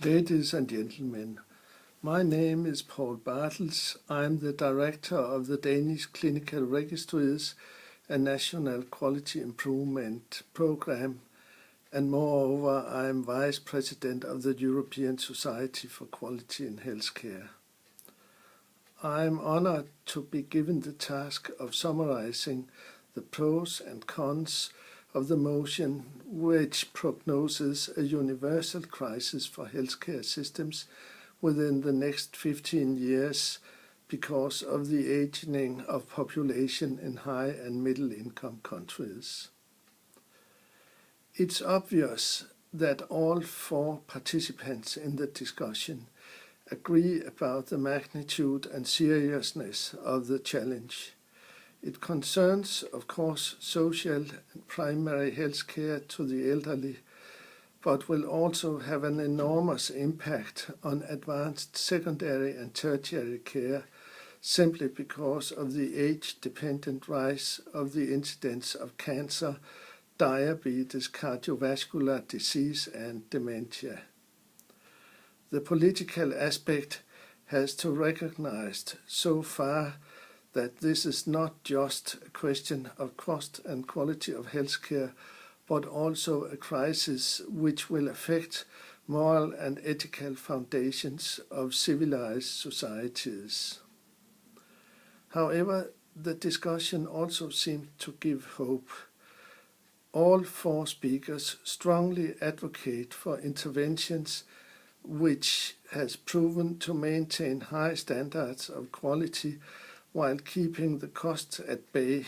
Ladies and gentlemen, my name is Paul Bartels. I am the director of the Danish Clinical Registries and National Quality Improvement Program, and moreover I am Vice President of the European Society for Quality in Healthcare. I am honored to be given the task of summarizing the pros and cons of the motion which prognoses a universal crisis for healthcare systems within the next 15 years because of the aging of population in high and middle income countries. It's obvious that all four participants in the discussion agree about the magnitude and seriousness of the challenge. It concerns, of course, social and primary health care to the elderly, but will also have an enormous impact on advanced secondary and tertiary care, simply because of the age-dependent rise of the incidence of cancer, diabetes, cardiovascular disease, and dementia. The political aspect has to recognize so far that this is not just a question of cost and quality of healthcare, but also a crisis which will affect moral and ethical foundations of civilized societies. However, the discussion also seems to give hope. All four speakers strongly advocate for interventions which has proven to maintain high standards of quality while keeping the costs at bay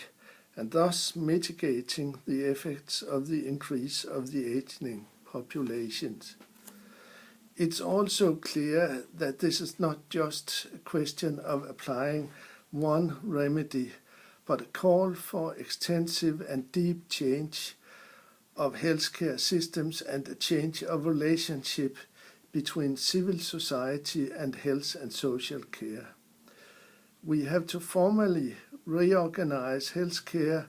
and thus mitigating the effects of the increase of the aging populations. It's also clear that this is not just a question of applying one remedy, but a call for extensive and deep change of healthcare systems and a change of relationship between civil society and health and social care. We have to formally reorganize healthcare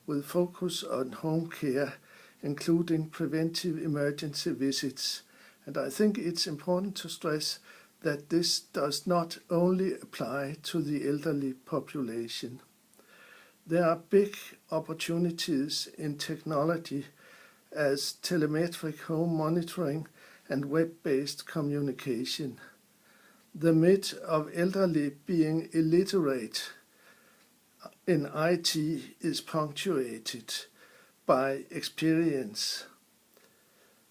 with focus on home care, including preventive emergency visits. And I think it's important to stress that this does not only apply to the elderly population. There are big opportunities in technology as telemetric home monitoring and web-based communication. The myth of elderly being illiterate in IT is punctuated by experience.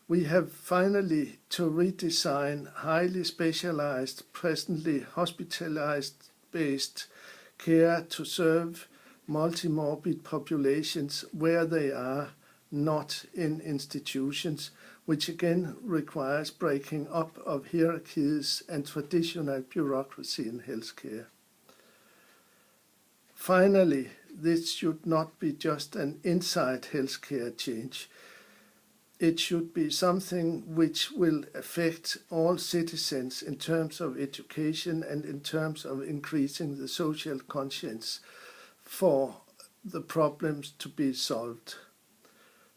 We have finally to redesign highly specialized, presently hospitalized-based care to serve multimorbid populations where they are, not in institutions, which again requires breaking up of hierarchies and traditional bureaucracy in healthcare. Finally, this should not be just an inside healthcare change. It should be something which will affect all citizens in terms of education and in terms of increasing the social conscience for the problems to be solved.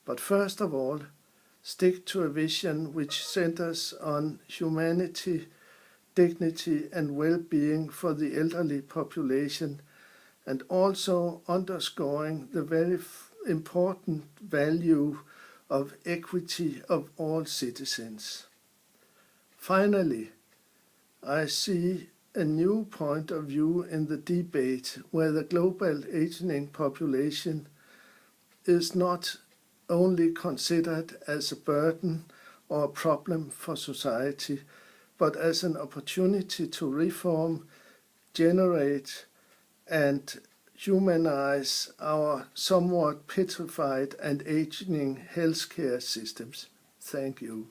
But first of all, stick to a vision which centers on humanity, dignity, and well-being for the elderly population, and also underscoring the very important value of equity of all citizens. Finally, I see a new point of view in the debate where the global aging population is not only considered as a burden or a problem for society, but as an opportunity to reform, generate, and humanize our somewhat petrified and aging healthcare systems. Thank you.